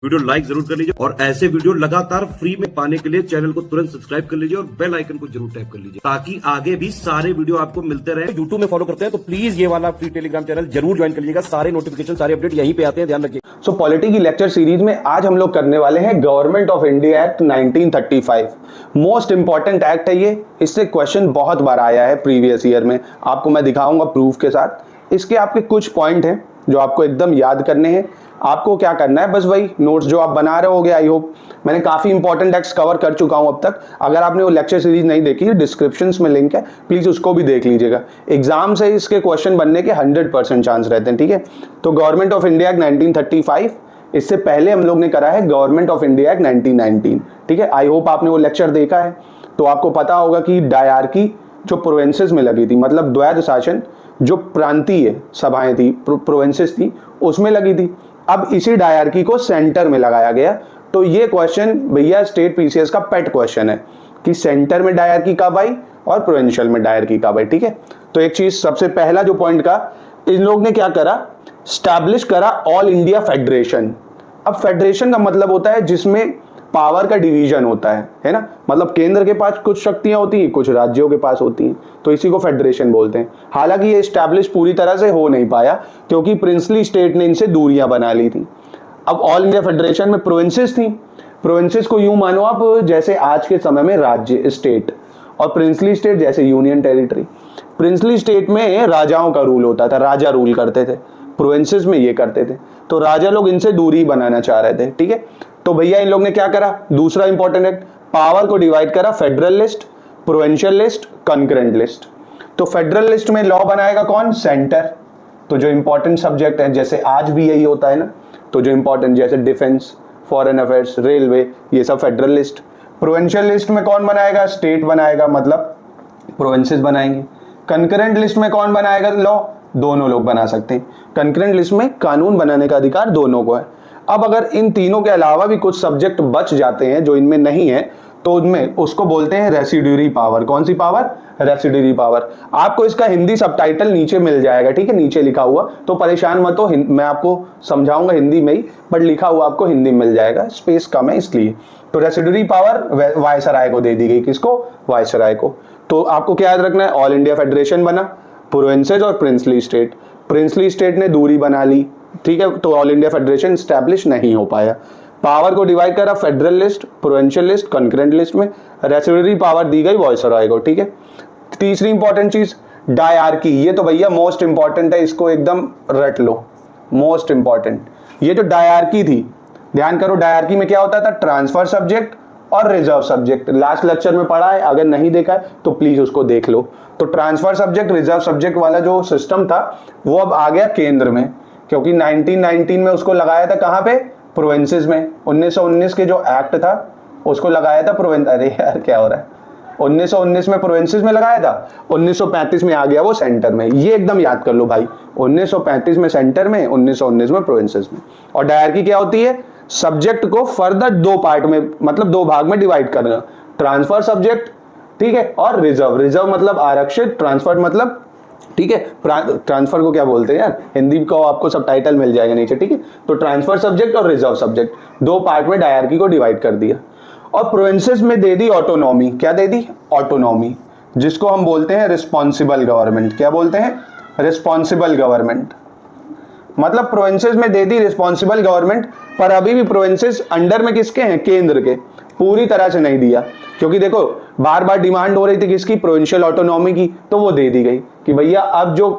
Video like जरूर कर लीजिए और ऐसे वीडियो लगातार फ्री में पाने के लिए चैनल को तुरंत सब्सक्राइब कर लीजिए और बेल आइकन को जरूर टैप कर लीजिए ताकि आगे भी सारे वीडियो आपको मिलते रहे। यूट्यूब में फॉलो करते हैं तो प्लीज ये वाला फ्री टेलीग्राम चैनल जरूर ज्वाइन कर लीजिएगा। सारे नोटिफिकेशन सारे अपडेट यहीं पे आते हैं, ध्यान रखिए। सो पॉलिटी की लेक्चर सीरीज में आज हम लोग करने वाले हैं government of India act 1935। Most important act है ये। इससे क्वेश्चन बहुत बार आया है प्रीवियस ईयर में। आपको मैं दिखाऊंगा प्रूफ के साथ। इसके आपके कुछ पॉइंट हैं जो आपको एकदम याद करने हैं। आपको क्या करना है, बस वही नोट्स जो आप बना रहे होगे, आई होप मैंने काफी इंपॉर्टेंट एक्ट्स कवर कर चुका हूं अब तक। अगर आपने वो लेक्चर सीरीज नहीं देखी, डिस्क्रिप्शन में लिंक है, प्लीज उसको भी देख लीजिएगा। एग्जाम से इसके क्वेश्चन बनने के 100% चांस रहते हैं, ठीक है। तो गवर्नमेंट ऑफ इंडिया एक्ट 1935, इससे पहले हम लोग ने करा है गवर्नमेंट ऑफ इंडिया एक्ट 1919, ठीक है। आई होप आपने वो लेक्चर देखा है तो आपको पता होगा कि डायरकी जो प्रोविंसेस में लगी थी, मतलब द्वैध शासन जो प्रांतीय सभाएं थी, प्रोविंसेस थी, उसमें लगी थी। अब इसी डायरकी को सेंटर में लगाया गया। तो ये क्वेश्चन भैया स्टेट पीसीएस का पेट क्वेश्चन है कि सेंटर में डायरकी कब आई और प्रोविंशियल में डायरकी कब आई, ठीक है। तो एक चीज सबसे पहला जो पॉइंट का, इन लोग ने क्या करा, स्टैब्लिश करा ऑल इंडिया फेडरेशन। अब फेडरेशन का मतलब होता है जिसमें पावर का डिवीजन होता है ना। मतलब केंद्र के पास कुछ शक्तियां होती हैं, कुछ राज्यों के पास होती हैं, तो इसी को फेडरेशन बोलते हैं। हालांकि ये स्टैब्लिश पूरी तरह से हो नहीं पाया क्योंकि प्रिंसली स्टेट ने इनसे दूरियां बना ली थी। अब ऑल इंडिया फेडरेशन में प्रोविंसेस थी। प्रोविंसेस को यूं मानो आप जैसे आज के समय में राज्य स्टेट, और प्रिंसली स्टेट जैसे यूनियन टेरिटरी। प्रिंसली स्टेट में राजाओं का रूल होता था, राजा रूल करते थे। प्रोविंसेस में ये करते थे, तो राजा लोग इनसे दूरी बनाना चाह रहे थे, ठीक है। तो भैया इन लोग ने क्या करा, दूसरा इंपॉर्टेंट एक्ट, पावर को डिवाइड करा, federal list, provincial list, concurrent list. तो फेडरल लिस्ट में लॉ बनाएगा कौन, सेंटर। तो जो इंपॉर्टेंट सब्जेक्ट है, जैसे आज भी यही होता है ना, तो जो इंपॉर्टेंट जैसे डिफेंस, फॉरेन अफेयर्स, रेलवे, ये सब फेडरल लिस्ट। प्रोविंशियल लिस्ट में कौन बनाएगा, स्टेट बनाएगा, मतलब प्रोविंसेस बनाएंगे। कंकरेंट लिस्ट में कौन बनाएगा लॉ, दोनों लोग बना सकते हैं। कंकरेंट लिस्ट में कानून बनाने का अधिकार दोनों को है। अब अगर इन तीनों के अलावा भी कुछ सब्जेक्ट बच जाते हैं जो इनमें नहीं है, तो उनमें उसको बोलते हैं रेसिड्यूरी पावर। कौन सी पावर, रेसिड्यूरी पावर। आपको इसका हिंदी सबटाइटल नीचे मिल जाएगा, ठीक है, नीचे लिखा हुआ, तो परेशान मत हो, मैं आपको समझाऊंगा हिंदी में ही, बट लिखा हुआ आपको हिंदी में मिल जाएगा, स्पेस कम है इसलिए। तो रेसिड्यूरी पावर वायसराय को दे दी गई, किसको, वायसराय को। तो आपको क्या याद रखना है, ऑल इंडिया फेडरेशन बना, प्रोविंसेस और प्रिंसली स्टेट। प्रिंसली स्टेट ने दूरी बना ली, ठीक है, तो ऑल इंडिया फेडरेशन स्टैब्लिश नहीं हो पाया। पावर को डिवाइड करा, federal list, provincial list, concurrent list में। रेसिड्यूरी पावर दी गई वायसराय को, ठीक है। तीसरी इंपॉर्टेंट चीज, डायरकी। ये तो भैया मोस्ट इंपॉर्टेंट है, इसको एकदम रट लो, मोस्ट इंपॉर्टेंट। ये जो डायरकी थी, ध्यान करो, डायरकी में क्या होता था, ट्रांसफर सब्जेक्ट और रिजर्व सब्जेक्ट। लास्ट लेक्चर में पढ़ा है, अगर नहीं देखा है तो प्लीज उसको देख लो। तो ट्रांसफर सब्जेक्ट, रिजर्व सब्जेक्ट वाला जो सिस्टम था वो अब आ गया केंद्र में, क्योंकि 1919 में उसको लगाया था कहां पे, प्रोविंसेस में। 1919 के जो एक्ट था उसको लगाया था प्रोविंस, अरे यार क्या हो रहा है, 1919 में प्रोविंसेस में लगाया था, 1935 में आ गया वो सेंटर में। ये एकदम याद कर लो भाई, 1935 में सेंटर में, 1919 में प्रोविंसेस में। और डायरकी क्या होती है, सब्जेक्ट को फर्दर दो पार्ट में, मतलब दो भाग में डिवाइड करना। ट्रांसफर सब्जेक्ट, ठीक है, और रिजर्व। रिजर्व मतलब आरक्षित, ट्रांसफर मतलब, ठीक है, ट्रांसफर को क्या बोलते हैं यार, हिंदी को आपको सब टाइटल मिल जाएगा नीचे, ठीक है। तो ट्रांसफर सब्जेक्ट और रिजर्व सब्जेक्ट दो पार्ट में डायरकी को डिवाइड कर दिया। और प्रोविंसेस में दे दी ऑटोनॉमी। क्या दे दी, ऑटोनॉमी, जिसको हम बोलते हैं रिस्पॉन्सिबल गवर्नमेंट। क्या बोलते हैं, रिस्पॉन्सिबल गवर्नमेंट। मतलब प्रोविंसेस में दे दी रिस्पॉन्सिबल गवर्नमेंट, पर अभी भी प्रोविंसेस अंडर में किसके हैं, केंद्र के। पूरी तरह से नहीं दिया, क्योंकि देखो बार बार डिमांड हो रही थी किसकी, प्रोविंशियल ऑटोनॉमी की, तो वो दे दी गई कि भैया अब जो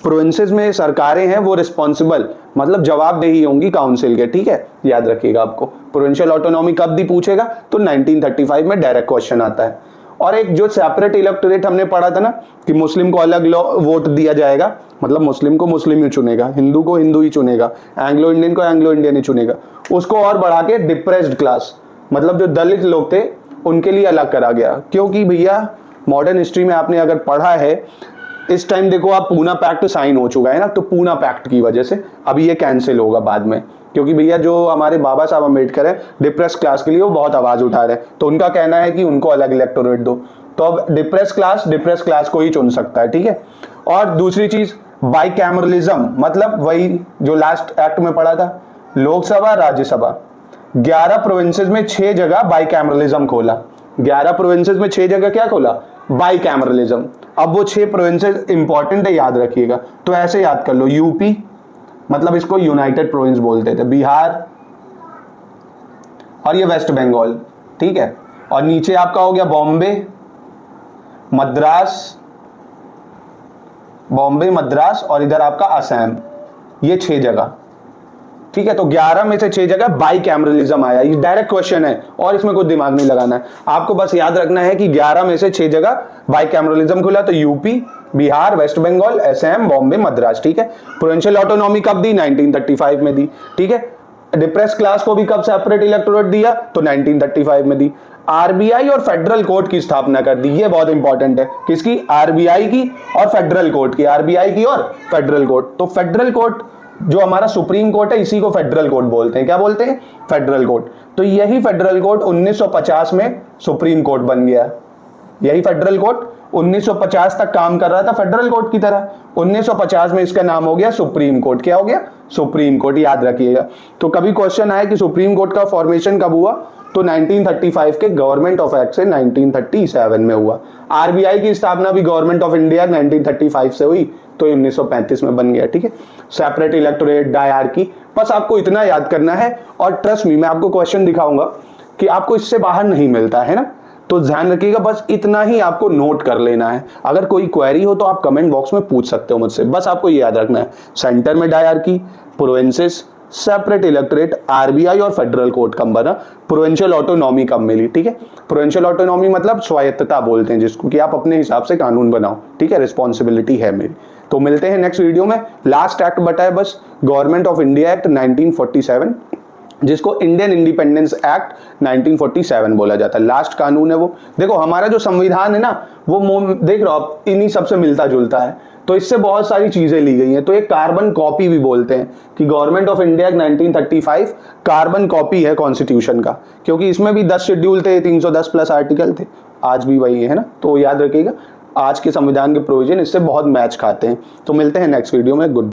प्रोविंसेस में सरकारें हैं वो रिस्पॉन्सिबल, मतलब जवाबदेही होंगी काउंसिल के, ठीक है, याद रखिएगा। आपको प्रोविंशियल ऑटोनॉमी कब दी पूछेगा, तो 1935 में डायरेक्ट क्वेश्चन आता है। और एक जो सेपरेट इलेक्टोरेट हमने पढ़ा था ना, कि मुस्लिम को अलग वोट दिया जाएगा, मतलब मुस्लिम को मुस्लिम ही चुनेगा, हिंदू को हिंदू ही चुनेगा, एंग्लो इंडियन को एंग्लो इंडियन ही चुनेगा, उसको और बढ़ा के डिप्रेस्ड क्लास, मतलब जो दलित लोग थे उनके लिए अलग करा गया। क्योंकि भैया मॉडर्न हिस्ट्री में आपने अगर पढ़ा है, इस टाइम देखो आप, पूना पैक्ट साइन हो चुका है ना, तो पूना पैक्ट की वजह से अभी ये कैंसिल होगा बाद में, क्योंकि भैया जो हमारे बाबा साहब अम्बेडकर है, डिप्रेस क्लास के लिए वो बहुत आवाज उठा रहे हैं, तो उनका कहना है कि उनको अलग इलेक्टोरेट दो। तो अब डिप्रेस क्लास को ही चुन सकता है, ठीक है। और दूसरी चीज, बाइकैमरलिज्म, मतलब वही जो लास्ट एक्ट में पढ़ा था, लोकसभा राज्यसभा। 11 प्रोविंसेस में 6 जगह बाइकैमरलिज्म खोला। 11 प्रोविंसेस में 6 जगह क्या खोला? बाइकैमरलिज्म। अब वो 6 प्रोविंसेस इंपॉर्टेंट है, याद रखिएगा। तो ऐसे याद कर लो, यूपी मतलब इसको यूनाइटेड प्रोविंस बोलते थे, बिहार और ये वेस्ट बंगाल, ठीक है। और नीचे आपका हो गया बॉम्बे, मद्रास और इधर आपका असम, ये 6 जगह, ठीक है। तो 11 में से 6 जगह बाइकैमरलिज्म आया। ये डायरेक्ट क्वेश्चन है और इसमें कोई दिमाग नहीं लगाना है, आपको बस याद रखना है कि 11 में से 6 जगह बाइकैमरलिज्म खुला। तो यूपी, बिहार, वेस्ट बंगाल, असम, बॉम्बे, मद्रास, ठीक है। प्रोविंशियल ऑटोनॉमी कब दी? 1935 में दी, ठीक है। डिप्रेस क्लास को भी कब सेपरेट इलेक्टोरेट दिया? तो 1935 में दी। आरबीआई और फेडरल कोर्ट की स्थापना कर दी, ये बहुत इंपॉर्टेंट है। किसकी? आरबीआई की और फेडरल कोर्ट की, आरबीआई की और फेडरल कोर्ट। तो फेडरल कोर्ट जो हमारा सुप्रीम कोर्ट है, इसी को फेडरल कोर्ट बोलते हैं। क्या बोलते हैं? Federal court. तो यही फेडरल कोर्ट 1950 में सुप्रीम कोर्ट बन गया। यही फेडरल कोर्ट 1950 तक काम कर रहा था फेडरल कोर्ट की तरह। 1950 में इसका नाम हो गया सुप्रीम कोर्ट। क्या हो गया? सुप्रीम कोर्ट, याद रखिएगा। तो कभी क्वेश्चन आए कि सुप्रीम कोर्ट का फॉर्मेशन कब हुआ, तो 1935 के गवर्नमेंट ऑफ एक्ट से 1937 में हुआ। आरबीआई की स्थापना भी गवर्नमेंट ऑफ इंडिया 1935 से हुई, तो 1935 में बन गया, ठीक है। सेपरेट इलेक्टोरेट, डायरकी, बस आपको इतना याद करना है। और ट्रस्ट मी, मैं आपको क्वेश्चन दिखाऊंगा कि आपको इससे बाहर नहीं मिलता है ना, तो ध्यान रखिएगा, बस इतना ही आपको नोट कर लेना है। अगर कोई क्वेरी हो तो आप कमेंट बॉक्स में पूछ सकते हो मुझसे, बस आपको ये याद रखना है। सेंटर में dyarchy, provinces, separate electorate, RBI और फेडरल कोर्ट कब बना, प्रोविंशियल ऑटोनॉमी कब मिली, ठीक है। प्रोविंशियल ऑटोनॉमी मतलब स्वायत्तता बोलते हैं जिसको, कि आप अपने हिसाब से कानून बनाओ, ठीक है। रिस्पॉन्सिबिलिटी है मेरी। तो मिलते हैं नेक्स्ट वीडियो में। लास्ट एक्ट बटा है बस, गवर्नमेंट ऑफ इंडिया एक्ट 1947, जिसको इंडियन इंडिपेंडेंस एक्ट 1947 बोला जाता है। लास्ट कानून है वो। देखो हमारा जो संविधान है ना, वो देख रहे हो आप, इन्हीं सबसे मिलता जुलता है। तो इससे बहुत सारी चीजें ली गई हैं। तो एक कार्बन कॉपी भी बोलते हैं कि government of India 1935 carbon copy है कॉन्स्टिट्यूशन का, क्योंकि इसमें भी 10 शेड्यूल थे, 310 प्लस आर्टिकल थे। आज भी वही है ना, तो याद रखिएगा आज के संविधान के प्रोविजन इससे बहुत मैच खाते हैं। तो मिलते हैं नेक्स्ट वीडियो में। गुड।